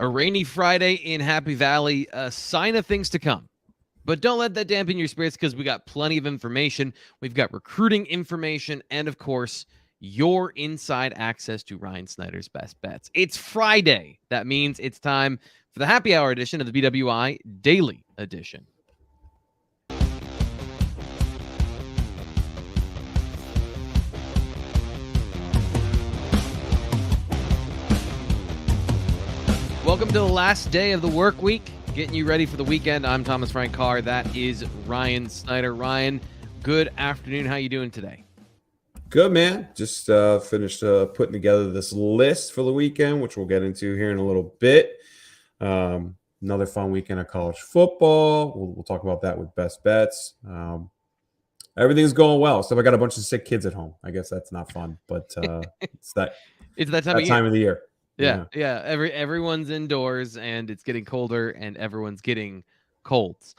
A rainy Friday in Happy Valley, a sign of things to come. But don't let that dampen your spirits because we got plenty of information. We've got recruiting information and, of course, your inside access to Ryan Snyder's best bets. It's Friday. That means it's time for the happy hour edition of the BWI Daily Edition. Welcome to the last day of the work week, getting you ready for the weekend. I'm Thomas Frank Carr. That is Ryan Snyder. Ryan, good afternoon. How you doing today? Good, man. Just finished putting together this list for the weekend, which we'll get into here in a little bit. Another fun weekend of college football. We'll talk about that with best bets. Everything's going well. So I got a bunch of sick kids at home. I guess that's not fun, but it's that time of the year. Yeah. Everyone's indoors and it's getting colder and everyone's getting colds.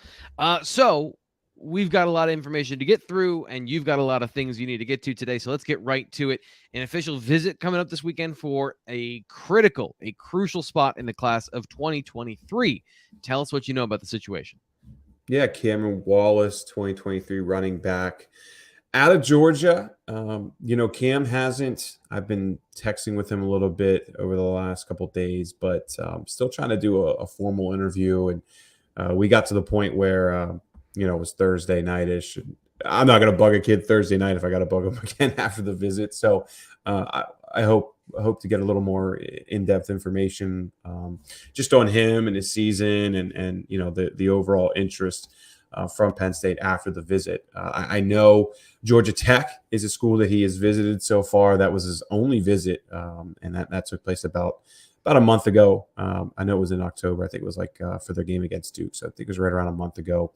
So we've got a lot of information to get through and you've got a lot of things you need to get to today. So let's get right to it. An official visit coming up this weekend for a crucial spot in the class of 2023. Tell us what you know about the situation. Yeah, Cameron Wallace, 2023 running back out of Georgia. Cam hasn't. I've been texting with him a little bit over the last couple of days, but still trying to do a formal interview. And we got to the point where, it was Thursday night-ish. I'm not going to bug a kid Thursday night if I got to bug him again after the visit. So I hope to get a little more in-depth information just on him and his season and the overall interest from Penn State after the visit. I know Georgia Tech is a school that he has visited so far. That was his only visit, and that took place about a month ago. I know it was in October. I think it was for their game against Duke, so I think it was right around a month ago.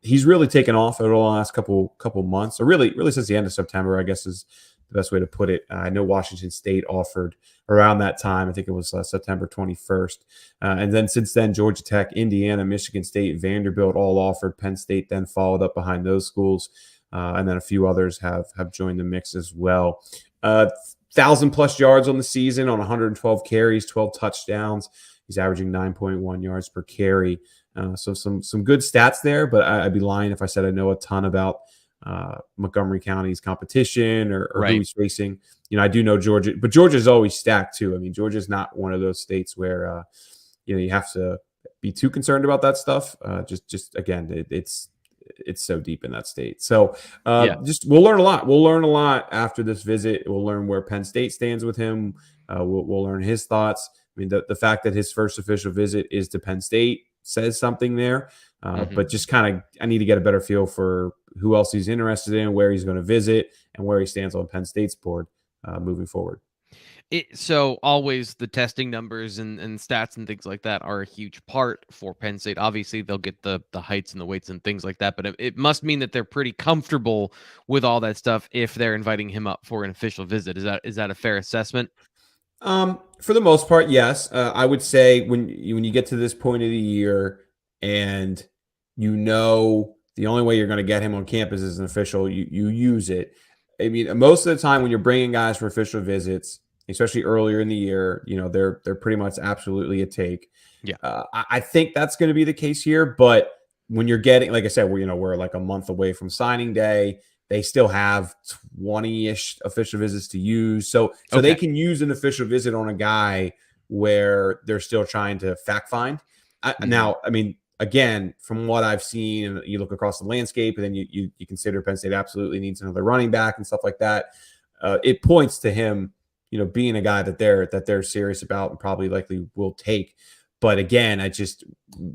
He's really taken off over the last couple months, or really since the end of September, I guess is the best way to put it. I know Washington State offered around that time. I think it was September 21st. And then since then, Georgia Tech, Indiana, Michigan State, Vanderbilt all offered. Penn State then followed up behind those schools. And then a few others have joined the mix as well. 1,000+ yards on the season on 112 carries, 12 touchdowns. He's averaging 9.1 yards per carry. So some good stats there, but I'd be lying if I said I know a ton about Montgomery County's competition or right. Who he's facing. I do know Georgia, but Georgia's always stacked too. I mean, Georgia's not one of those states where you have to be too concerned about that stuff. Just again, it's so deep in that state. So just we'll learn a lot. We'll learn a lot after this visit. We'll learn where Penn State stands with him. We'll learn his thoughts. I mean, the fact that his first official visit is to Penn State says something there. But just kind of, I need to get a better feel for who else he's interested in, where he's going to visit, and where he stands on Penn State's board moving forward. So always the testing numbers and stats and things like that are a huge part for Penn State. Obviously, they'll get the heights and the weights and things like that, but it must mean that they're pretty comfortable with all that stuff if they're inviting him up for an official visit. Is that a fair assessment? For the most part, yes. I would say when you get to this point of the year and the only way you're going to get him on campus is an official, you use it. I mean, most of the time when you're bringing guys for official visits, especially earlier in the year, they're pretty much absolutely a take. Yeah. I think that's going to be the case here, but when you're getting, like I said, we're like a month away from signing day. They still have 20-ish official visits to use. So they can use an official visit on a guy where they're still trying to fact find. Now, I mean, again, from what I've seen, and you look across the landscape, and then you consider Penn State absolutely needs another running back and stuff like that. It points to him, being a guy that they're serious about and probably likely will take. But again,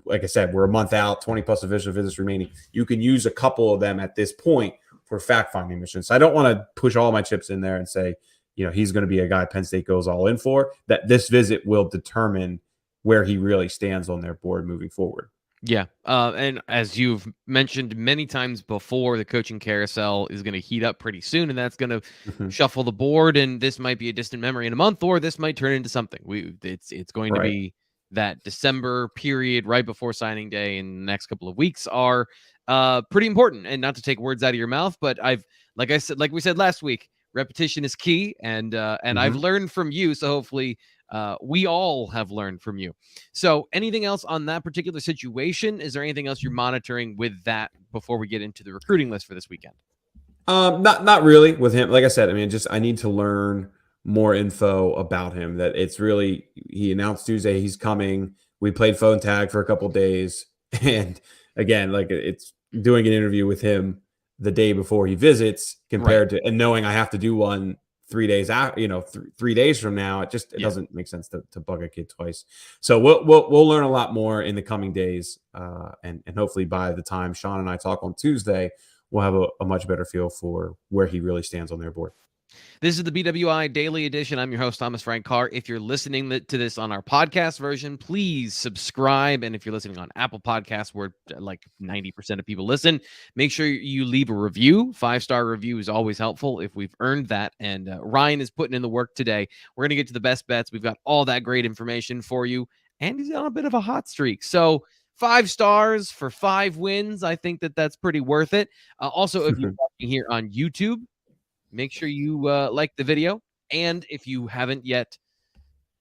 like I said, we're a month out, 20+ official visits remaining. You can use a couple of them at this point for fact-finding missions. So I don't want to push all my chips in there and say, he's going to be a guy Penn State goes all in for. That this visit will determine where he really stands on their board moving forward. Yeah. And as you've mentioned many times before, the coaching carousel is going to heat up pretty soon, and that's going to shuffle the board. And this might be a distant memory in a month, or this might turn into something. It's going to be that December period right before signing day, and the next couple of weeks are pretty important. And not to take words out of your mouth, but like we said last week, repetition is key, and I've learned from you. So hopefully We all have learned from you. So anything else on that particular situation? Is there anything else you're monitoring with that before we get into the recruiting list for this weekend? Not really with him. Like I said, I mean, just I need to learn more info about him. That it's really he announced Tuesday he's coming. We played phone tag for a couple days, and again, like it's doing an interview with him the day before he visits compared to and knowing I have to do one 3 days out, 3 days from now. It doesn't make sense to bug a kid twice. So we'll learn a lot more in the coming days, and hopefully by the time Sean and I talk on Tuesday, we'll have a much better feel for where he really stands on their board. This is the BWI Daily Edition. I'm your host, Thomas Frank Carr. If you're listening to this on our podcast version, please subscribe. And if you're listening on Apple Podcasts, where like 90% of people listen, make sure you leave a review. 5-star review is always helpful if we've earned that. And Ryan is putting in the work today. We're going to get to the best bets. We've got all that great information for you. And he's on a bit of a hot streak. So 5 stars for 5 wins. I think that's pretty worth it. Also, if you're watching here on YouTube, make sure you like the video. And if you haven't yet,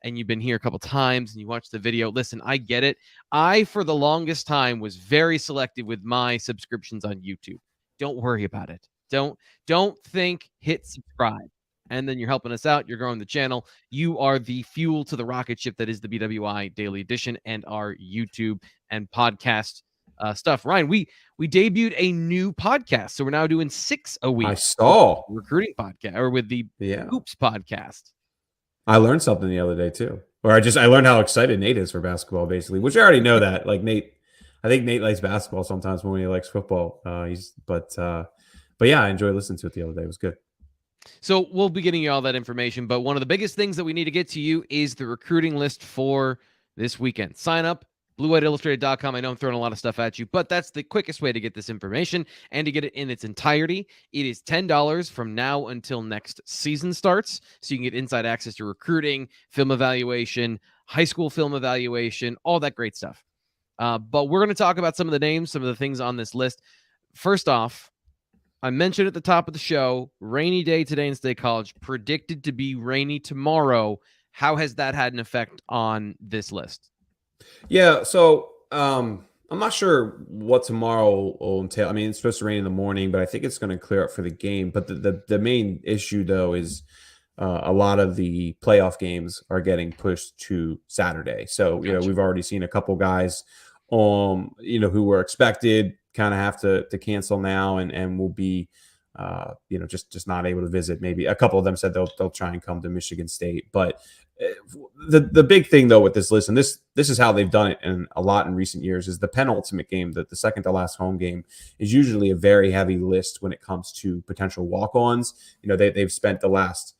and you've been here a couple times and you watch the video, listen, I get it. I, for the longest time, was very selective with my subscriptions on YouTube. Don't worry about it. Don't think hit subscribe. And then you're helping us out. You're growing the channel. You are the fuel to the rocket ship that is the BWI Daily Edition and our YouTube and podcast stuff. Ryan, we debuted a new podcast, so we're now doing 6 a week. I saw recruiting podcast or with the Hoops podcast. I learned something the other day too, or I learned how excited Nate is for basketball, basically, which I already know that. Like I think Nate likes basketball sometimes more than he likes football. But yeah, I enjoyed listening to it the other day. It was good. So we'll be getting you all that information, but one of the biggest things that we need to get to you is the recruiting list for this weekend. Sign up, bluewhiteillustrated.com. I know I'm throwing a lot of stuff at you, but that's the quickest way to get this information and to get it in its entirety. It is $10 from now until next season starts, so you can get inside access to recruiting, film evaluation, high school film evaluation, all that great stuff. But we're going to talk about some of the names, some of the things on this list. First off, I mentioned at the top of the show, rainy day today in State College, predicted to be rainy tomorrow. How has that had an effect on this list? Yeah, so I'm not sure what tomorrow will entail. I mean, it's supposed to rain in the morning, but I think it's going to clear up for the game. But the main issue, though, is a lot of the playoff games are getting pushed to Saturday. So, we've already seen a couple guys, who were expected kind of have to cancel now and will be, just not able to visit. Maybe a couple of them said they'll try and come to Michigan State. But the big thing, though, with this list, and this is how they've done it in a lot in recent years, is the penultimate game, that the second to last home game is usually a very heavy list when it comes to potential walk-ons. They've spent the last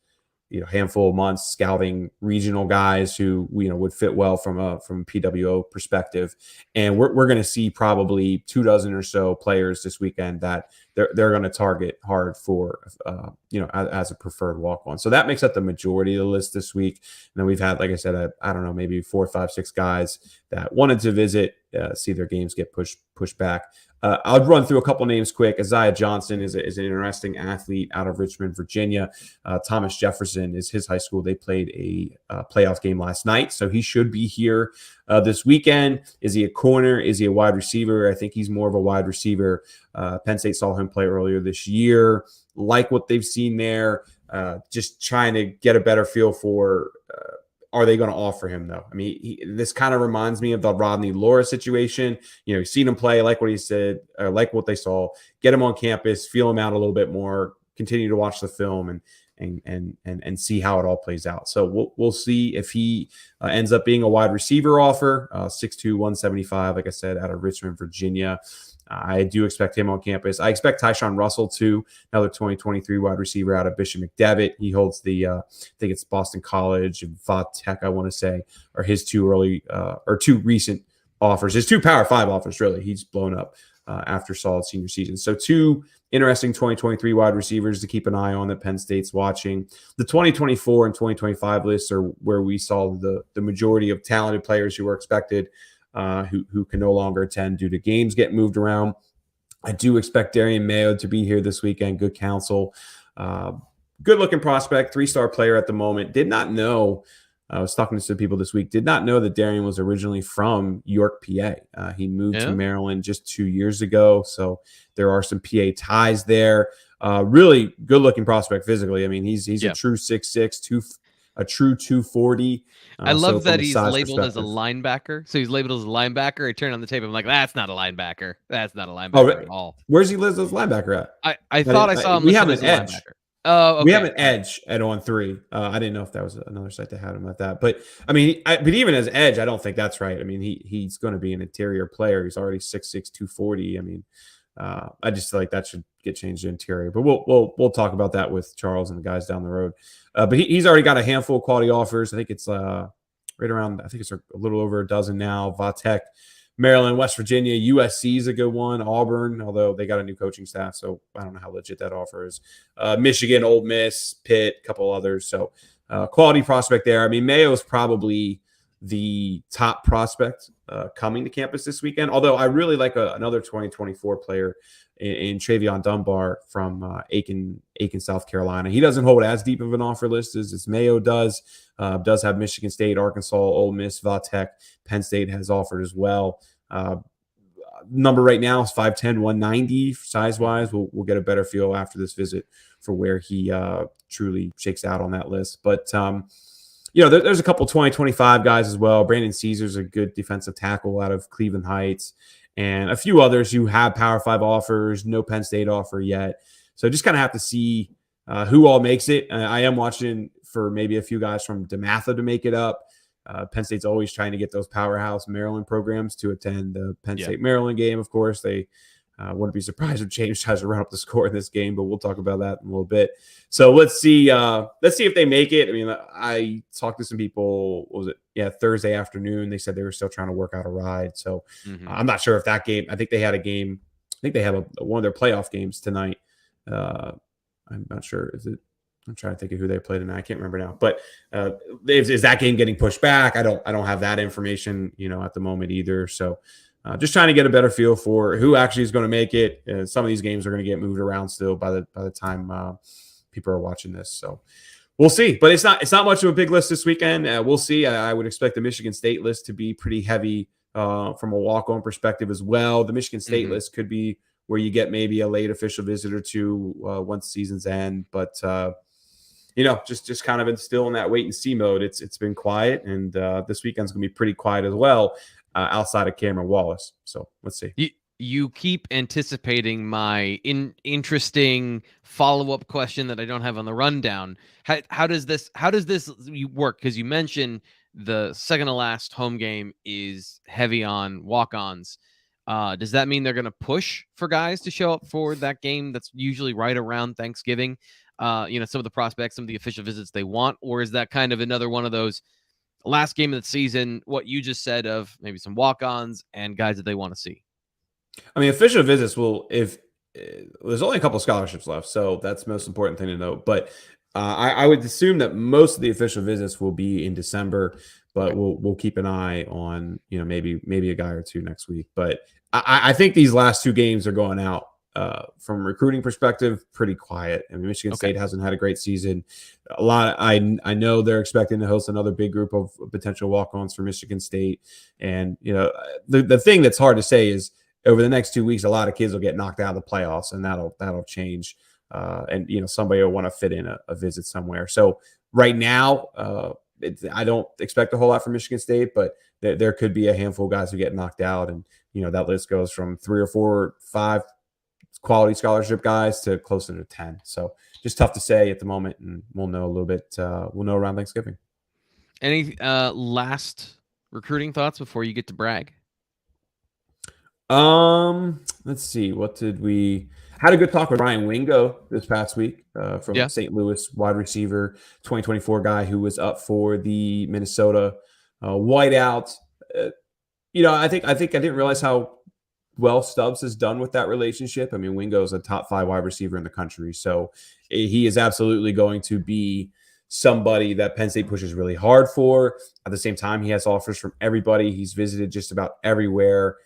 handful of months scouting regional guys who would fit well from a PWO perspective, and we're going to see probably 24 or so players this weekend that they're going to target hard for as a preferred walk-on. So that makes up the majority of the list this week. And then we've had, like I said, I don't know, maybe 4, 5, 6 guys that wanted to visit, see their games get pushed back. I'll run through a couple names quick. Isaiah Johnson is an interesting athlete out of Richmond, Virginia. Thomas Jefferson is his high school. They played a playoff game last night, so he should be here this weekend. Is he a corner? Is he a wide receiver? I think he's more of a wide receiver. Penn State saw him play earlier this year. Like what they've seen there. Just trying to get a better feel for are they going to offer him, though? I mean, this kind of reminds me of the Rodney Laura situation. You've seen him play, like what he said, like what they saw. Get him on campus, feel him out a little bit more, continue to watch the film and see how it all plays out. So we'll see if he ends up being a wide receiver offer. 6'2", 175, like I said, out of Richmond, Virginia. I do expect him on campus. I expect Tyshawn Russell, too, another 2023 wide receiver out of Bishop McDevitt. He holds the, I think it's Boston College and Va Tech, I want to say, are his two recent offers. His 2 Power 5 offers, really. He's blown up after solid senior season. So 2 interesting 2023 wide receivers to keep an eye on that Penn State's watching. The 2024 and 2025 lists are where we saw the majority of talented players who were expected, who can no longer attend due to games getting moved around. I do expect Darien Mayo to be here this weekend. Good counsel. Good-looking prospect, 3-star player at the moment. Did not know I was talking to some people this week, did not know that Darien was originally from York, PA. He moved to Maryland just 2 years ago, so there are some PA ties there. Really good-looking prospect physically. I mean, he's a true 6'6", a true 240. I love that he's labeled as a linebacker. So he's labeled as a linebacker. I turn on the tape. I'm like, that's not a linebacker. That's not a linebacker at all. Where's he lives as linebacker at? I thought I saw him. We have an edge. Linebacker. Oh, okay. We have an edge at on 3. I didn't know if that was another site that had him at that. But I mean, but even as edge, I don't think that's right. I mean, he's going to be an interior player. He's already 6'6", 240. I mean, I just feel like that should get changed to interior. But we'll talk about that with Charles and the guys down the road. But he's already got a handful of quality offers. I think it's right around. I think it's a little over a dozen now. Vatech, Maryland, West Virginia, USC is a good one. Auburn, although they got a new coaching staff, so I don't know how legit that offer is. Michigan, Ole Miss, Pitt, a couple others. So quality prospect there. I mean, Mayo is probably the top prospect coming to campus this weekend. Although I really like another 2024 player in Travion Dunbar from Aiken, South Carolina. He doesn't hold as deep of an offer list as Mayo does. Does have Michigan State, Arkansas, Ole Miss, Vatech, Penn State has offered as well. Number right now is 5'10", 190 size-wise. We'll get a better feel after this visit for where he truly shakes out on that list. But, there's a couple 2025 guys as well. Brandon Caesar's a good defensive tackle out of Cleveland Heights, and a few others who have Power 5 offers, no Penn State offer yet. So just kind of have to see who all makes it. I am watching for maybe a few guys from DeMatha to make it up. Penn State's always trying to get those powerhouse Maryland programs to attend the Penn State Maryland game. Of course, they wouldn't be surprised if James tries to run up the score in this game, but we'll talk about that in a little bit. So let's see if they make it. I mean, I talked to some people. What was it? Yeah, Thursday afternoon. They said they were still trying to work out a ride. So I'm not sure if that game. I think they had a game. I think they have one of their playoff games tonight. I'm not sure. Is it? I'm trying to think of who they play tonight. I can't remember now. But is that game getting pushed back? I don't have that information, at the moment either. So just trying to get a better feel for who actually is going to make it. Some of these games are going to get moved around still by the time people are watching this. So we'll see. But it's not much of a big list this weekend. We'll see. I would expect the Michigan State list to be pretty heavy from a walk-on perspective as well. The Michigan State list could be where you get maybe a late official visit or two once seasons end. But just kind of still in that wait and see mode. It's been quiet, and this weekend's gonna be pretty quiet as well, outside of Cameron Wallace. So let's see. You keep anticipating my interesting follow-up question that I don't have on the rundown. How does this work? Because you mentioned the second to last home game is heavy on walk-ons. Does that mean they're going to push for guys to show up for that game that's usually right around Thanksgiving? Some of the prospects, some of the official visits they want, or is that kind of another one of those last game of the season, what you just said of maybe some walk-ons and guys that they want to see? I mean, official visits if there's only a couple of scholarships left, so that's the most important thing to note. But I would assume that most of the official visits will be in December, but we'll keep an eye on, maybe a guy or two next week. But I think these last two games are going out from a recruiting perspective pretty quiet. I mean, Michigan State hasn't had a great season. I know they're expecting to host another big group of potential walk-ons for Michigan State, and the thing that's hard to say is over the next 2 weeks, a lot of kids will get knocked out of the playoffs, and that'll change. And somebody will want to fit in a visit somewhere. So right now, I don't expect a whole lot from Michigan State, but there could be a handful of guys who get knocked out, and that list goes from 3 or 4, 5 quality scholarship guys to closer to 10. So just tough to say at the moment, and we'll know a little bit. We'll know around Thanksgiving. Any last recruiting thoughts before you get to brag? Let's see. Had a good talk with Ryan Wingo this past week from St. Louis, wide receiver, 2024 guy who was up for the Minnesota whiteout. I think I didn't realize how well Stubbs has done with that relationship. I mean, Wingo is a top 5 wide receiver in the country, so he is absolutely going to be somebody that Penn State pushes really hard for. At the same time, he has offers from everybody. He's visited just about everywhere.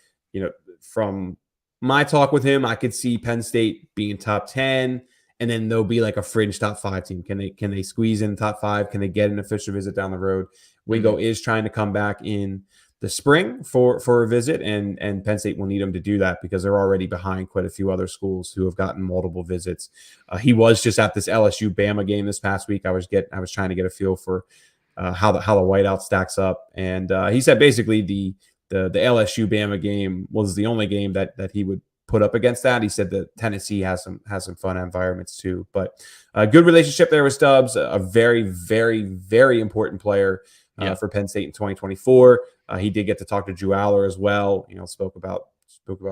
From my talk with him, I could see Penn State being top 10, and then there'll be like a fringe top 5 team. Can they squeeze in top 5? Can they get an official visit down the road? Wingo is trying to come back in the spring for a visit, and Penn State will need him to do that because they're already behind quite a few other schools who have gotten multiple visits. He was just at this LSU Bama game this past week. I was trying to get a feel for how the whiteout stacks up, and he said basically the LSU Bama game was the only game that he would put up against that. He said that Tennessee has some fun environments too, but a good relationship there with Stubbs, a very, very, very important player for Penn State in 2024. He did get to talk to Drew Aller as well. Spoke about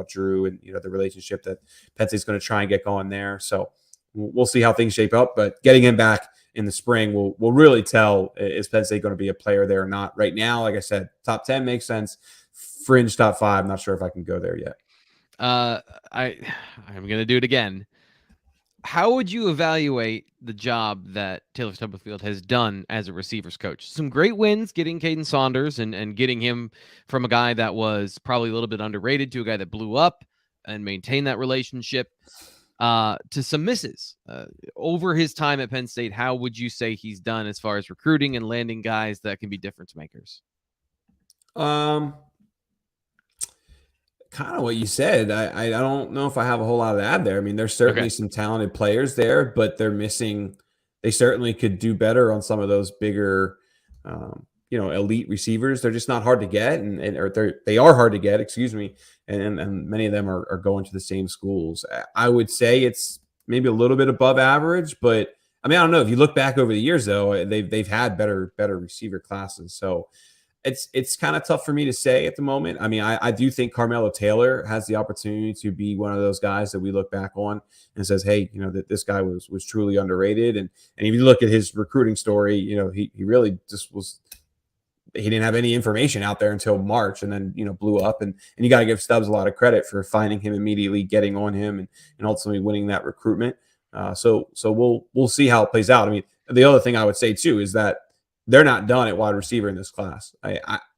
Drew and the relationship that Penn State's going to try and get going there. So we'll see how things shape up. But getting him back in the spring will really tell is Penn State going to be a player there or not. Right now, like I said, top 10 makes sense. Fringe top 5, not sure if I can go there yet. I'm gonna do it again. How would you evaluate the job that Taylor Stubblefield has done as a receivers coach? Some great wins, getting Caden Saunders and getting him from a guy that was probably a little bit underrated to a guy that blew up and maintained that relationship, to some misses over his time at Penn State. How would you say he's done as far as recruiting and landing guys that can be difference makers? Kind of what you said. I don't know if I have a whole lot to add there. I mean, there's certainly some talented players there, but they're missing. They certainly could do better on some of those bigger, elite receivers. They're just not hard to get, or they are hard to get. Excuse me, and many of them are going to the same schools. I would say it's maybe a little bit above average, but I mean, I don't know. If you look back over the years, though, they've had better receiver classes. So it's kind of tough for me to say at the moment. I mean, I do think Carmelo Taylor has the opportunity to be one of those guys that we look back on and says, hey, that this guy was truly underrated. And if you look at his recruiting story, he really just was. He didn't have any information out there until March, and then blew up. And you got to give Stubbs a lot of credit for finding him immediately, getting on him, and ultimately winning that recruitment. So we'll see how it plays out. I mean, the other thing I would say too is that they're not done at wide receiver in this class.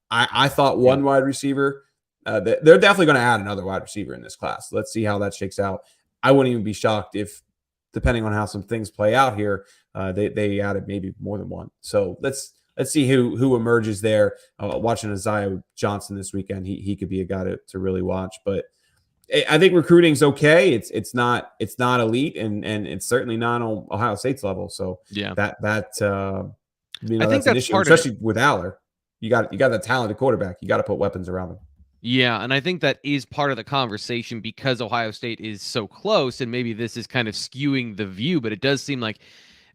I thought one wide receiver. They're definitely going to add another wide receiver in this class. Let's see how that shakes out. I wouldn't even be shocked if, depending on how some things play out here, they added maybe more than one. So let's see who emerges there. Watching Isaiah Johnson this weekend, he could be a guy to really watch. But I think recruiting's okay. It's not elite, and it's certainly not on Ohio State's level. So I think that's an issue, part especially with Aller. You got that talented quarterback. You got to put weapons around him. Yeah, and I think that is part of the conversation because Ohio State is so close, and maybe this is kind of skewing the view, but it does seem like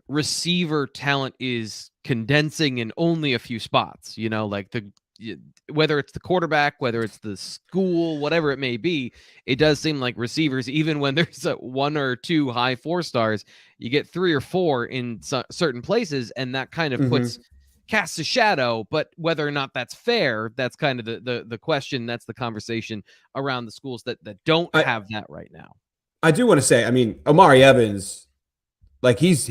receiver talent is condensing in only a few spots. Like whether it's the quarterback, whether it's the school, whatever it may be, it does seem like receivers, even when there's one or two high 4-stars, you get 3 or 4 in certain places, and that kind of casts a shadow. But whether or not that's fair, that's kind of the question. That's the conversation around the schools that don't have that right now. I do want to say, I mean, Omari Evans, like he's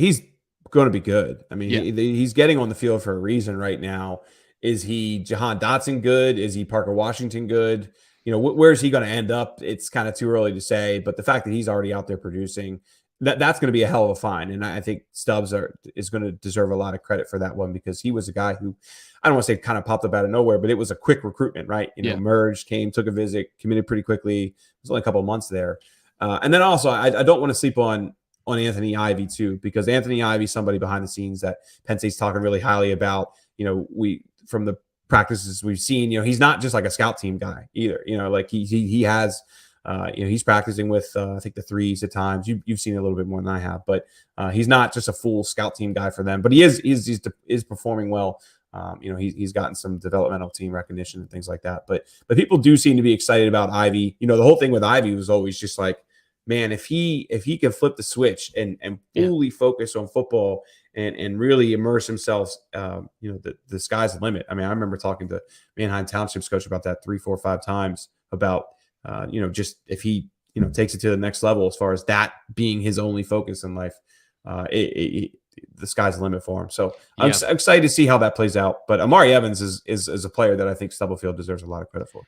going to be good. I mean, he's getting on the field for a reason right now. Is he Jahan Dotson good? Is he Parker Washington good? Where's he going to end up? It's kind of too early to say, but the fact that he's already out there producing, that's going to be a hell of a find. And I think Stubbs is going to deserve a lot of credit for that one, because he was a guy who, I don't want to say kind of popped up out of nowhere, but it was a quick recruitment, right? Merged, came, took a visit, committed pretty quickly. It was only a couple of months there. And then also, I don't want to sleep on Anthony Ivy too, because Anthony Ivy is somebody behind the scenes that Penn State's talking really highly about. From the practices we've seen, he's not just like a scout team guy either. Like he has, he's practicing with I think the threes at times. You've seen it a little bit more than I have, but he's not just a full scout team guy for them. But he is performing well. He's gotten some developmental team recognition and things like that. But people do seem to be excited about Ivy. The whole thing with Ivy was always just like, man, if he can flip the switch and fully focus on football and really immerse himself, the sky's the limit. I mean, I remember talking to Manheim Township's coach about that 3, 4, 5 times about, just if he, takes it to the next level as far as that being his only focus in life, the sky's the limit for him. So I'm excited to see how that plays out. But Amari Evans is a player that I think Stubblefield deserves a lot of credit for.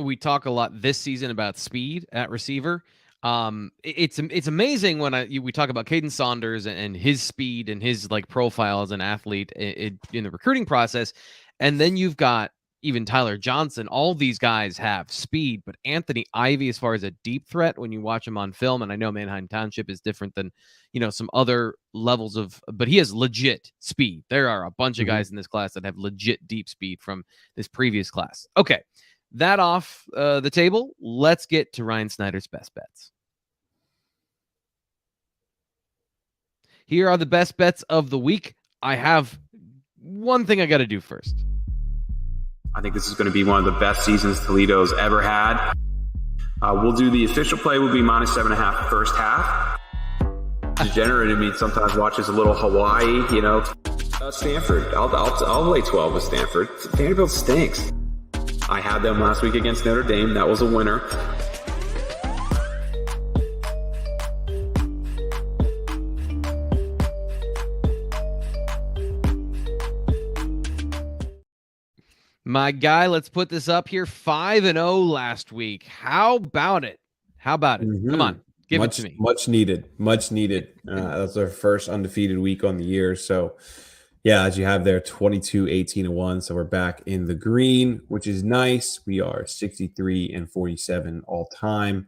We talk a lot this season about speed at receiver. It's amazing when we talk about Caden Saunders and his speed and his like profile as an athlete in the recruiting process, And then you've got even Tyler Johnson. All these guys have speed, but Anthony Ivy, as far as a deep threat, when you watch him on film, and I know Manheim Township is different than, some other levels of, but he has legit speed. There are a bunch of guys in this class that have legit deep speed from this previous class. Okay, that off the table. Let's get to Ryan Snyder's best bets. Here are the best bets of the week. I have one thing I got to do first. I think this is going to be one of the best seasons Toledo's ever had. We'll do the official play will be -7.5 first half. Degenerate in me sometimes watches a little Hawaii, Stanford. I'll lay 12 with Stanford. Vanderbilt stinks. I had them last week against Notre Dame. That was a winner. My guy, let's put this up here. 5-0 last week. How about it? Come on, give it to me. Much needed. That's our first undefeated week on the year. So, yeah, as you have there, 22-18-1. So we're back in the green, which is nice. We are 63-47 all time.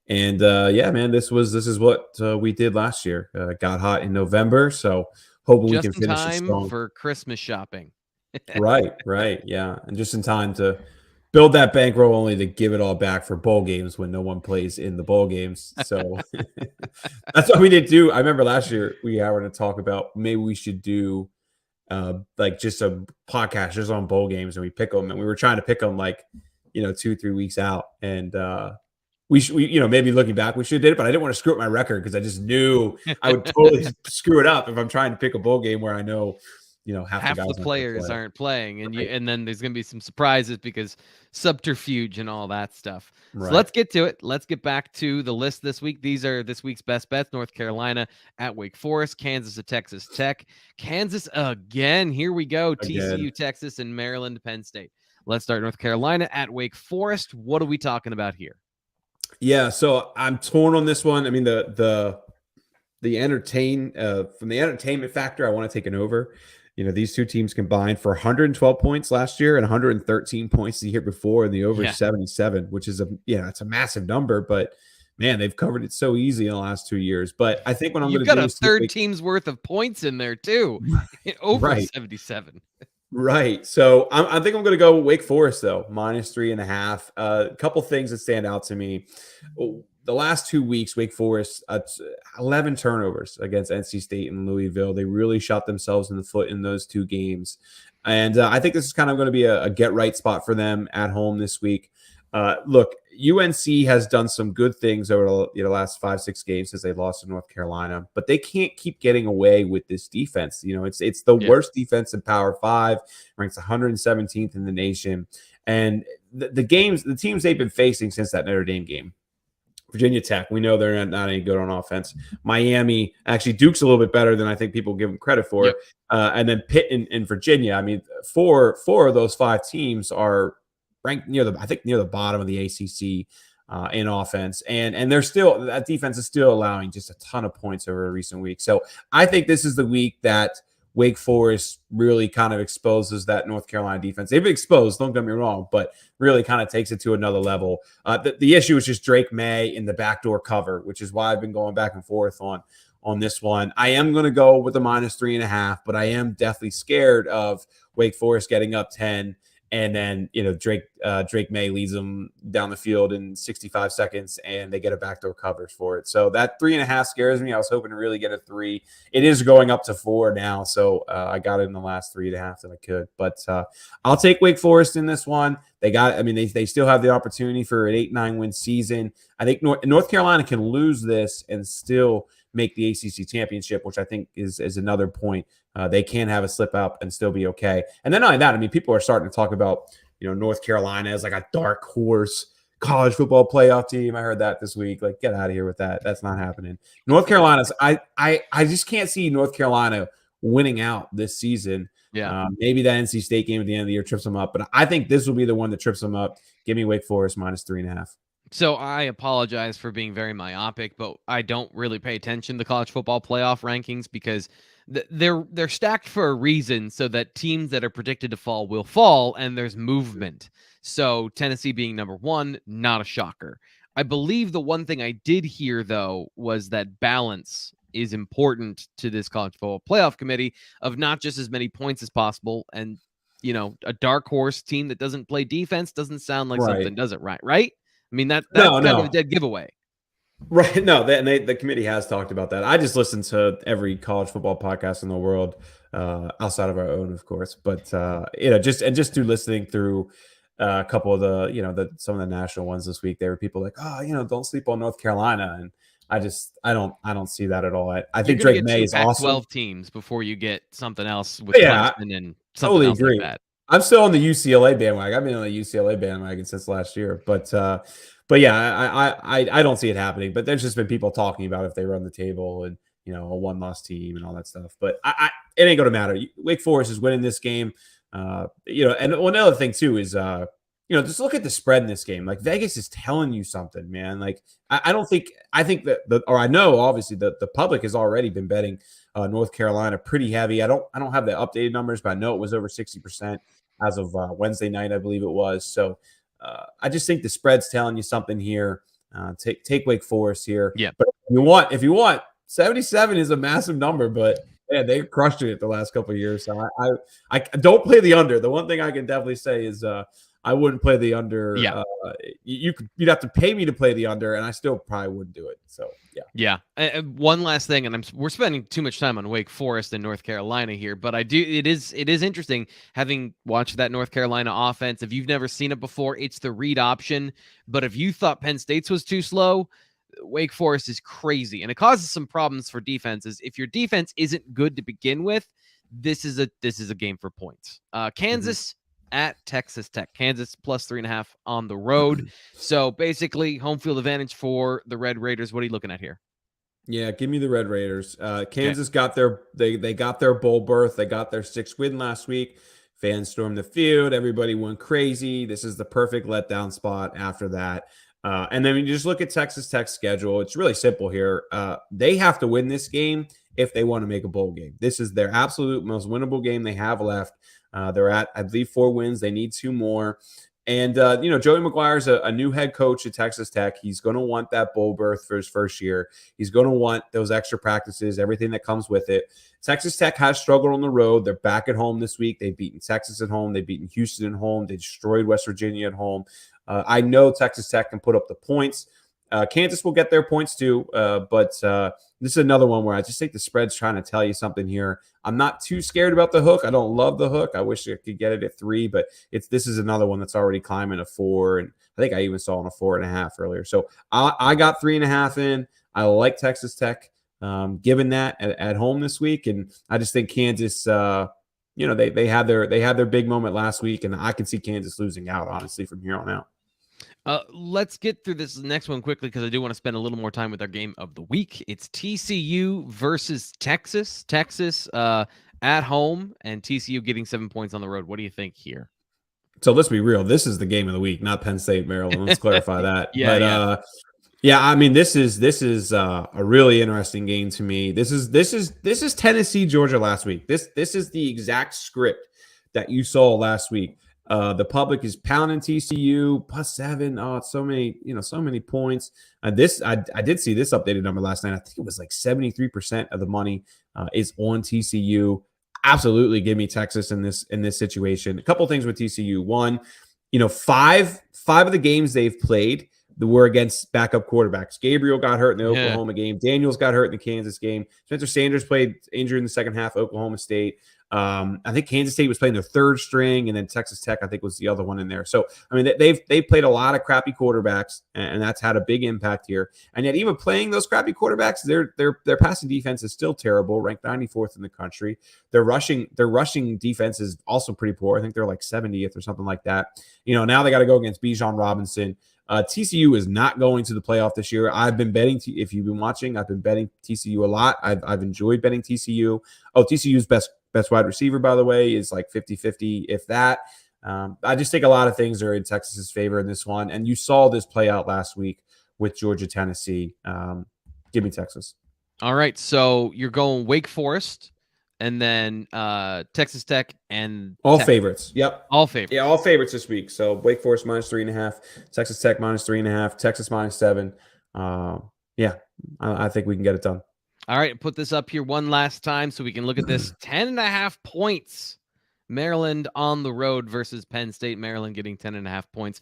And yeah, man, this is what we did last year. Got hot in November, so hoping we can finish it strong. Just in time for Christmas shopping. Right, yeah, and just in time to build that bankroll, only to give it all back for bowl games when no one plays in the bowl games. So that's what we did too. I remember last year we were to talk about maybe we should do like just a podcast just on bowl games, and we pick them, and we were trying to pick them like 2-3 weeks out, and we maybe looking back we should have did it, but I didn't want to screw up my record because I just knew I would totally screw it up if I'm trying to pick a bowl game where I know half the players aren't playing, and then there's going to be some surprises because subterfuge and all that stuff. Right. So let's get to it. Let's get back to the list this week. These are this week's best bets. North Carolina at Wake Forest, Kansas at Texas Tech, Kansas again. Here we go. TCU, Texas, and Maryland, Penn State. Let's start North Carolina at Wake Forest. What are we talking about here? Yeah, so I'm torn on this one. I mean, the from the entertainment factor, I want to take an over. These two teams combined for 112 points last year and 113 points the year before, and the over 77, which is it's a massive number, but man, they've covered it so easy in the last 2 years. But I think what I'm going to do is a third team's worth of points in there too, over 77. Right. So I think I'm going to go Wake Forest though, -3.5. A couple things that stand out to me. The last 2 weeks, Wake Forest, 11 turnovers against NC State and Louisville. They really shot themselves in the foot in those two games. And I think this is kind of going to be a get-right spot for them at home this week. Look, UNC has done some good things over the last 5-6 games since they lost to North Carolina, but they can't keep getting away with this defense. It's the worst defense in Power 5, ranks 117th in the nation. And the teams they've been facing since that Notre Dame game, Virginia Tech, we know they're not any good on offense. Miami, actually, Duke's a little bit better than I think people give them credit for. And then Pitt and Virginia. I mean, four of those 5 teams are ranked near the bottom of the ACC in offense, and they're still, that defense is still allowing just a ton of points over recent weeks. So I think this is the week that Wake Forest really kind of exposes that North Carolina defense. They've been exposed, don't get me wrong, but really kind of takes it to another level. The issue is just Drake May in the backdoor cover, which is why I've been going back and forth on this one. I am going to go with the -3.5, but I am definitely scared of Wake Forest getting up 10. And then, Drake May leads them down the field in 65 seconds and they get a backdoor coverage for it. So that 3.5 scares me. I was hoping to really get a 3. It is going up to 4 now. So I got it in the last 3.5 that I could. But I'll take Wake Forest in this one. They still have the opportunity for an 8-9 win season. I think North Carolina can lose this and still make the ACC championship, which I think is another point. They can have a slip up and still be okay. And then not only that, people are starting to talk about, North Carolina as like a dark horse college football playoff team. I heard that this week. Like, get out of here with that. That's not happening. North Carolina's, I just can't see North Carolina winning out this season. Yeah. Maybe that NC State game at the end of the year trips them up, but I think this will be the one that trips them up. Give me Wake Forest -3.5. So I apologize for being very myopic, but I don't really pay attention to college football playoff rankings because they're stacked for a reason, so that teams that are predicted to fall will fall, and there's movement. So Tennessee being number one, not a shocker. I believe the one thing I did hear, though, was that balance is important to this college football playoff committee, of not just as many points as possible. And, a dark horse team that doesn't play defense doesn't sound like something, does it? Right? I mean, that's kind of a dead giveaway. Right. No, the committee has talked about that. I just listen to every college football podcast in the world, outside of our own, of course. But just through listening through a couple of some of the national ones this week, there were people like, don't sleep on North Carolina, and I don't see that at all. I think Drake May is awesome. 12 teams before you get something else with Clemson and something totally else agree. like that. I'm still on the UCLA bandwagon. I've been on the UCLA bandwagon since last year, but yeah, I don't see it happening. But there's just been people talking about if they run the table and a 1-loss team and all that stuff. But it ain't gonna matter. Wake Forest is winning this game. And one other thing too is just look at the spread in this game. Like, Vegas is telling you something, man. Like, I think that I know obviously the public has already been betting North Carolina pretty heavy. I don't have the updated numbers, but I know it was over 60% as of Wednesday night, I believe it was. So I just think the spread's telling you something here. Take Wake Forest here. Yeah. But if you want 77 is a massive number, but yeah, they crushed it the last couple of years. So I don't play the under. The one thing I can definitely say is I wouldn't play the under. Yeah. You'd have to pay me to play the under, and I still probably wouldn't do it. So yeah. Yeah. One last thing, and we're spending too much time on Wake Forest and North Carolina here, but it is interesting having watched that North Carolina offense. If you've never seen it before, it's the read option. But if you thought Penn State's was too slow, Wake Forest is crazy, and it causes some problems for defenses. If your defense isn't good to begin with, this is a game for points. Kansas at Texas Tech. Kansas plus 3.5 on the road. So basically, home field advantage for the Red Raiders. What are you looking at here? Yeah, give me the Red Raiders. Kansas got their they got their bowl berth. They got their 6th win last week. Fans stormed the field. Everybody went crazy. This is the perfect letdown spot after that. And then when you just look at Texas Tech's schedule, it's really simple here. They have to win this game if they want to make a bowl game. This is their absolute most winnable game they have left. They're at, I believe, 4 wins. They need 2 more. And, Joey McGuire's a new head coach at Texas Tech. He's going to want that bowl berth for his first year. He's going to want those extra practices, everything that comes with it. Texas Tech has struggled on the road. They're back at home this week. They've beaten Texas at home. They've beaten Houston at home. They destroyed West Virginia at home. I know Texas Tech can put up the points. Kansas will get their points too, but this is another one where I just think the spread's trying to tell you something here. I'm not too scared about the hook. I don't love the hook. I wish I could get it at 3, but this is another one that's already climbing a 4, and I think I even saw on a 4.5 earlier. So I got 3.5 in. I like Texas Tech, given that at home this week, and I just think Kansas. They had their big moment last week, and I can see Kansas losing out honestly from here on out. Let's get through this next one quickly because I do want to spend a little more time with our game of the week. It's TCU versus Texas. Texas at home, and TCU getting 7 points on the road. What do you think here? So let's be real. This is the game of the week, not Penn State, Maryland. Let's clarify that. Yeah. I mean, this is a really interesting game to me. This is Tennessee, Georgia last week. This is the exact script that you saw last week. The public is pounding TCU +7. Oh, it's so many points. I did see this updated number last night. I think it was like 73% of the money is on TCU. Absolutely, give me Texas in this situation. A couple things with TCU. One, five of the games they've played were against backup quarterbacks. Gabriel got hurt in the Oklahoma game. Daniels got hurt in the Kansas game. Spencer Sanders played injured in the second half. Oklahoma State. I think Kansas State was playing their 3rd string, and then Texas Tech, I think, was the other one in there. So, I mean, they've played a lot of crappy quarterbacks, and that's had a big impact here. And yet, even playing those crappy quarterbacks, their passing defense is still terrible, ranked 94th in the country. Their rushing defense is also pretty poor. I think they're like 70th or something like that. Now they got to go against Bijan Robinson. TCU is not going to the playoff this year. I've been betting. If you've been watching, I've been betting TCU a lot. I've enjoyed betting TCU. Oh, TCU's best wide receiver, by the way, is like 50-50, if that. I just think a lot of things are in Texas's favor in this one. And you saw this play out last week with Georgia, Tennessee. Give me Texas. All right. So you're going Wake Forest. and then Texas Tech and All Tech. favorites. Yep. All favorites. Yeah, all favorites this week. So Wake Forest -3.5, Texas Tech -3.5, Texas -7. Yeah, I think we can get it done. All right, put this up here one last time so we can look at this. 10.5 points. Maryland on the road versus Penn State. Maryland getting 10.5 points.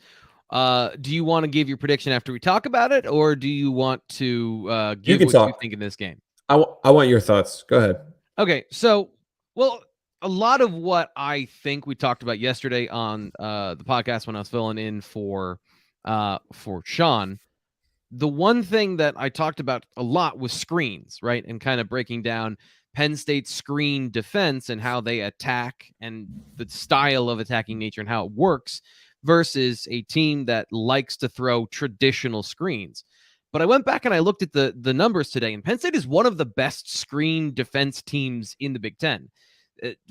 Do you want to give your prediction after we talk about it, or do you want to give what you think in this game? I want your thoughts. Go ahead. Okay, so, well, a lot of what I think we talked about yesterday on the podcast when I was filling in for Sean, the one thing that I talked about a lot was screens, right? And kind of breaking down Penn State's screen defense and how they attack and the style of attacking nature and how it works versus a team that likes to throw traditional screens. But I went back and I looked at the numbers today, and Penn State is one of the best screen defense teams in the Big Ten.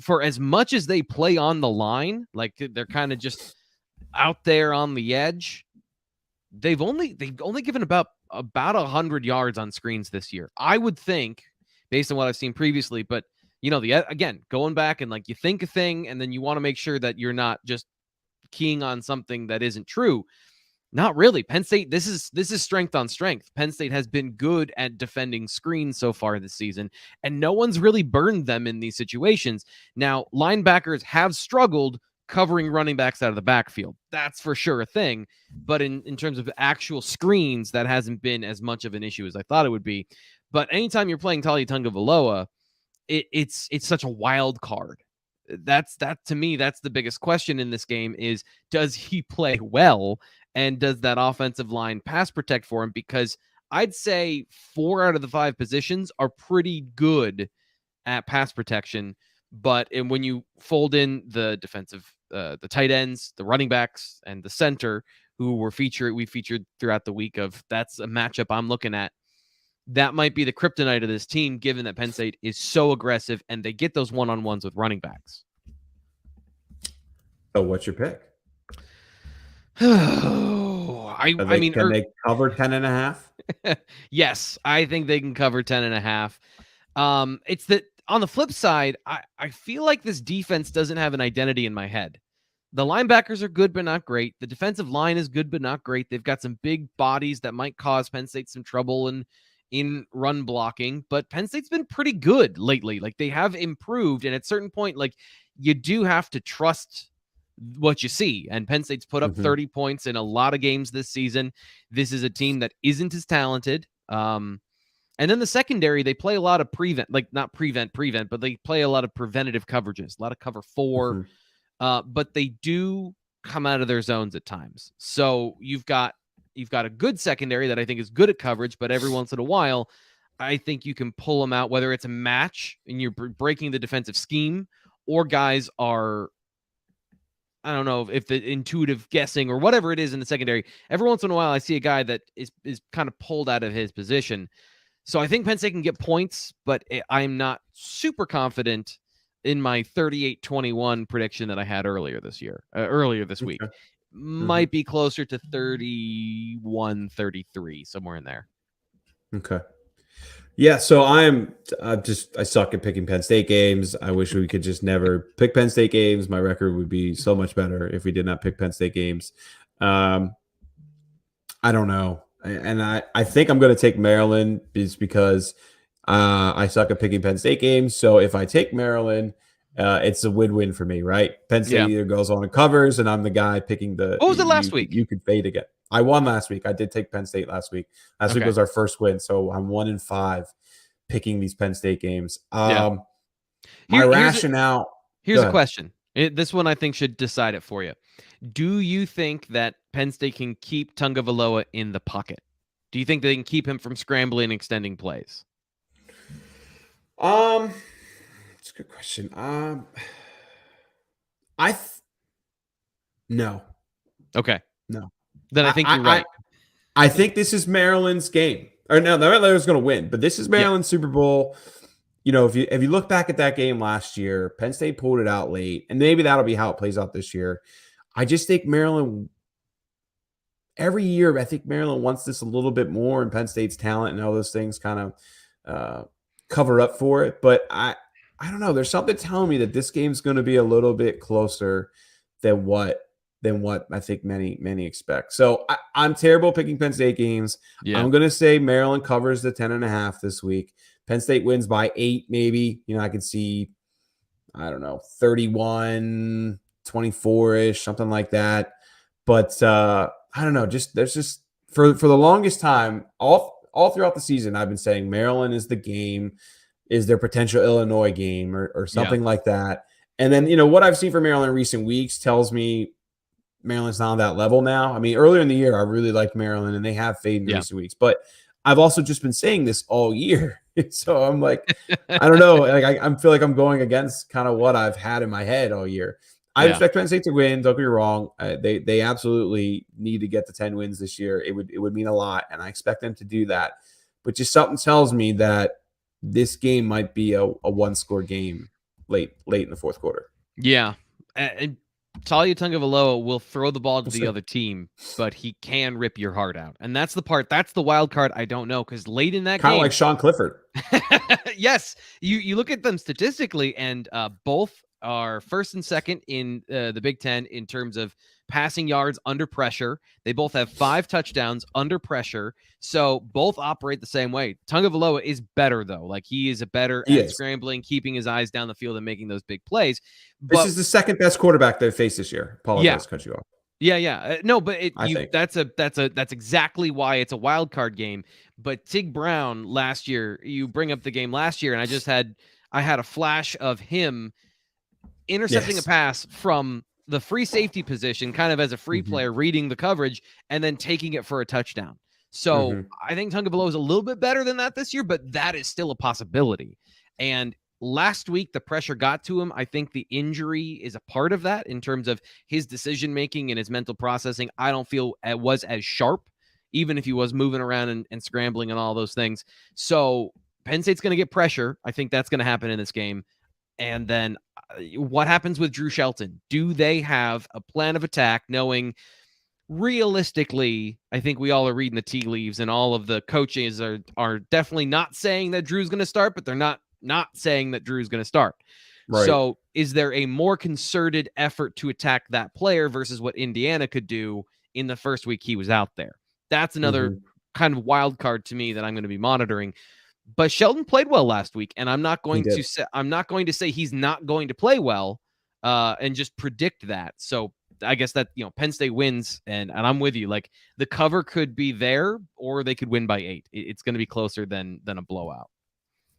For as much as they play on the line, like they're kind of just out there on the edge, they've only given about 100 yards on screens this year. I would think, based on what I've seen previously, but again, going back and like you think a thing and then you want to make sure that you're not just keying on something that isn't true. Not really. Penn State, this is strength on strength. Penn State has been good at defending screens so far this season, and no one's really burned them in these situations. Now, linebackers have struggled covering running backs out of the backfield. That's for sure a thing. But in terms of actual screens, that hasn't been as much of an issue as I thought it would be. But anytime you're playing Taulia Tagovailoa, it's such a wild card. That to me, that's the biggest question in this game is, does he play well? And does that offensive line pass protect for him? Because I'd say 4 out of the 5 positions are pretty good at pass protection. But when you fold in the defensive, the tight ends, the running backs, and the center, who we featured throughout the week that's a matchup I'm looking at. That might be the kryptonite of this team, given that Penn State is so aggressive and they get those one-on-ones with running backs. So what's your pick? I mean, can they cover 10.5? Yes, I think they can cover 10.5. It's that on the flip side, I feel like this defense doesn't have an identity in my head. The linebackers are good, but not great. The defensive line is good, but not great. They've got some big bodies that might cause Penn State some trouble in run blocking, but Penn State's been pretty good lately. Like, they have improved, and at a certain point, like, you do have to trust what you see. And Penn State's put up 30 points in a lot of games this season. This is a team that isn't as talented. And then the secondary, they play a lot of not prevent, but they play a lot of preventative coverages, a lot of cover 4. But they do come out of their zones at times. So you've got a good secondary that I think is good at coverage, but every once in a while, I think you can pull them out, whether it's a match and you're breaking the defensive scheme, or guys are, I don't know if the intuitive guessing or whatever it is in the secondary. Every once in a while, I see a guy that is kind of pulled out of his position. So I think Penn State can get points, but I'm not super confident in my 38-21 prediction that I had earlier this week. Might be closer to 31-33, somewhere in there. Okay. Yeah, so I suck at picking Penn State games. I wish we could just never pick Penn State games. My record would be so much better if we did not pick Penn State games. I don't know. And I think I'm going to take Maryland is because I suck at picking Penn State games. So if I take Maryland, it's a win-win for me, right? Penn State either goes on and covers, and I'm the guy picking the. What was it last week? You could fade again. I won last week. I did take Penn State last week. Last week was our first win, so I'm 1-5 picking these Penn State games. My rationale. Here's a question. This one I think should decide it for you. Do you think that Penn State can keep Tagovailoa in the pocket? Do you think they can keep him from scrambling and extending plays? It's a good question. No. Okay. No. Then I think you're right. I think this is Maryland's game. Or no, Maryland's going to win, but this is Maryland's Super Bowl. You know, if you look back at that game last year, Penn State pulled it out late, and maybe that'll be how it plays out this year. I just think Maryland, every year, I think Maryland wants this a little bit more, and Penn State's talent and all those things kind of cover up for it. But I don't know. There's something telling me that this game's going to be a little bit closer than what I think many expect. So I'm terrible picking Penn State games. Yeah. I'm going to say Maryland covers the 10.5 this week. Penn State wins by 8, maybe. I can see, I don't know, 31, 24-ish, something like that. But I don't know. There's just for the longest time, all throughout the season, I've been saying Maryland is the game, is their potential Illinois game or something like that. And then, what I've seen from Maryland in recent weeks tells me Maryland's not on that level now. I mean, earlier in the year, I really liked Maryland, and they have faded in recent weeks. But I've also just been saying this all year. So I'm like, I don't know. Like I feel like I'm going against kind of what I've had in my head all year. I expect Penn State to win. Don't get me wrong. They absolutely need to get to 10 wins this year. It would mean a lot, and I expect them to do that. But just something tells me that this game might be a one-score game late in the fourth quarter. Yeah. And Talia Tagovailoa will throw the ball to the other team, but he can rip your heart out. And that's the wild card I don't know, because late in that game... Kind of like Sean Clifford. Yes. You look at them statistically, and both are first and second in the Big Ten in terms of passing yards under pressure. They both have 5 touchdowns under pressure. So both operate the same way. Tagovailoa is better, though. Like, he is better at scrambling, keeping his eyes down the field and making those big plays. But this is the second best quarterback they've faced this year. Apologize to cut you off. Yeah. No, but that's exactly why it's a wild card game. But Tig Brown last year, you bring up the game last year, and I had a flash of him intercepting a pass from the free safety position, kind of as a free player, reading the coverage and then taking it for a touchdown. So I think Tagovailoa is a little bit better than that this year, but that is still a possibility. And last week, the pressure got to him. I think the injury is a part of that in terms of his decision-making and his mental processing. I don't feel it was as sharp, even if he was moving around and scrambling and all those things. So Penn State's going to get pressure. I think that's going to happen in this game. And then what happens with Drew Shelton? Do they have a plan of attack, knowing realistically, I think we all are reading the tea leaves, and all of the coaches are definitely not saying that Drew's going to start, but they're not saying that Drew's going to start. Right. So is there a more concerted effort to attack that player versus what Indiana could do in the first week he was out there? That's another kind of wild card to me that I'm going to be monitoring. But Shelton played well last week, and I'm not going to say he's not going to play well and just predict that. So I guess that, Penn State wins, and I'm with you. Like, the cover could be there, or they could win by 8. It's going to be closer than a blowout.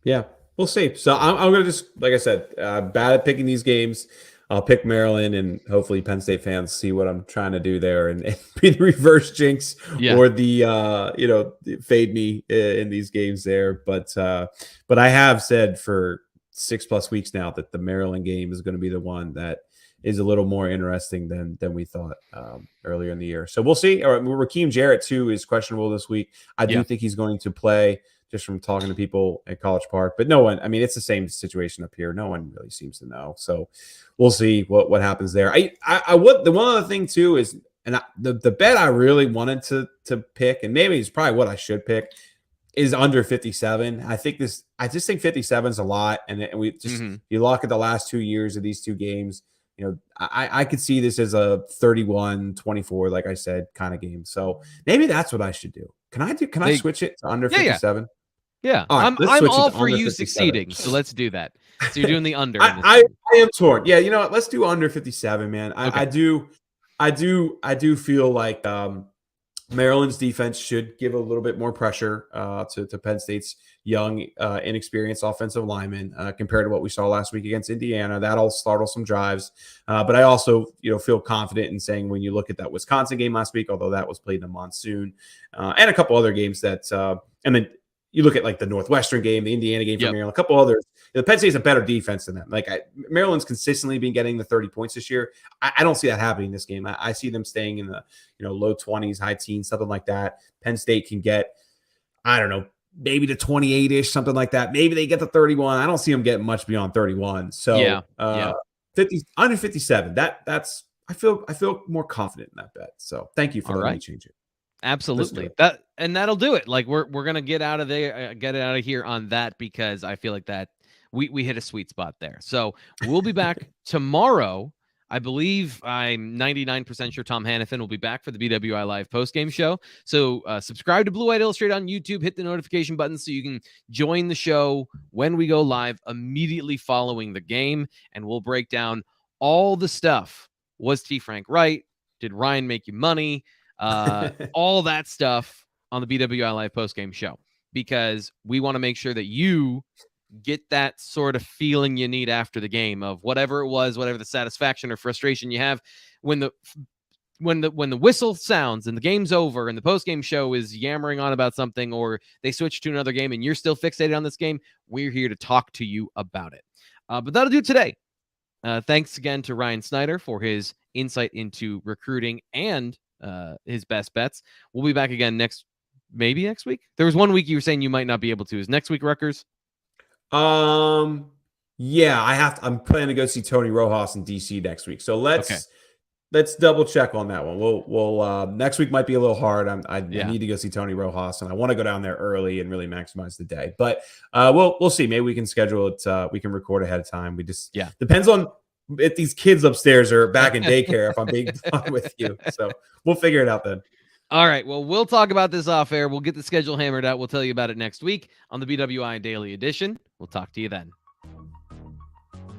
Yeah, we'll see. So I'm going to just, like I said, bad at picking these games. I'll pick Maryland, and hopefully Penn State fans see what I'm trying to do there and be the reverse jinx or the fade me in these games there. But I have said for 6+ weeks now that the Maryland game is going to be the one that is a little more interesting than we thought earlier in the year. So we'll see. Raheem Jarrett too is questionable this week. I do think he's going to play, just from talking to people at College Park. But no one, I mean, it's the same situation up here. No one really seems to know. So we'll see what happens there. I would, the one other thing too is, and the bet I really wanted to pick, and maybe it's probably what I should pick, is under 57. I just think 57 is a lot. And we just, you look at the last 2 years of these two games, I could see this as a 31-24, like I said, kind of game. So maybe that's what I should do. Can I switch it to under 57? Yeah. Right, I'm all for you 57. Succeeding. So let's do that. So you're doing the under. I am torn. Yeah. You know what? Let's do under 57, man. I do feel like Maryland's defense should give a little bit more pressure to Penn State's young, inexperienced offensive linemen compared to what we saw last week against Indiana. That'll startle some drives. But I also, feel confident in saying, when you look at that Wisconsin game last week, although that was played in a monsoon, and a couple other games that, and then you look at like the Northwestern game, the Indiana game for Maryland, a couple others. The Penn State's a better defense than them. Like, Maryland's consistently been getting the 30 points this year. I don't see that happening in this game. I see them staying in the low 20s, high teens, something like that. Penn State can get, I don't know, maybe to 28-ish, something like that. Maybe they get to 31. I don't see them getting much beyond 31. So 50 under 57. That's I feel more confident in that bet. So thank you for letting me change it. Absolutely. That'll do it. Like, we're gonna get out of here on that, because I feel like that we hit a sweet spot there. So we'll be back tomorrow. I believe I'm 99% sure Tom Hannafin will be back for the BWI Live postgame show. So subscribe to Blue White Illustrated on YouTube. Hit the notification button so you can join the show when we go live immediately following the game. And we'll break down all the stuff. Was T. Frank right? Did Ryan make you money? All that stuff on the BWI Live postgame show. Because we want to make sure that you get that sort of feeling you need after the game of whatever it was, whatever the satisfaction or frustration you have when the whistle sounds and the game's over and the post-game show is yammering on about something, or they switch to another game and you're still fixated on this game. We're here to talk to you about it. But that'll do it today. Thanks again to Ryan Snyder for his insight into recruiting and his best bets. We'll be back again next week. There was 1 week you were saying you might not be able to. Is next week Rutgers? Yeah, I'm planning to go see Tony Rojas in DC next week. So let's double check on that one. We'll next week might be a little hard. I need to go see Tony Rojas, and I want to go down there early and really maximize the day. But we'll see. Maybe we can schedule it. We can record ahead of time. We just depends on if these kids upstairs are back in daycare. If I'm being done with you, so we'll figure it out then. All right. Well, we'll talk about this off air. We'll get the schedule hammered out. We'll tell you about it next week on the BWI Daily Edition. We'll talk to you then.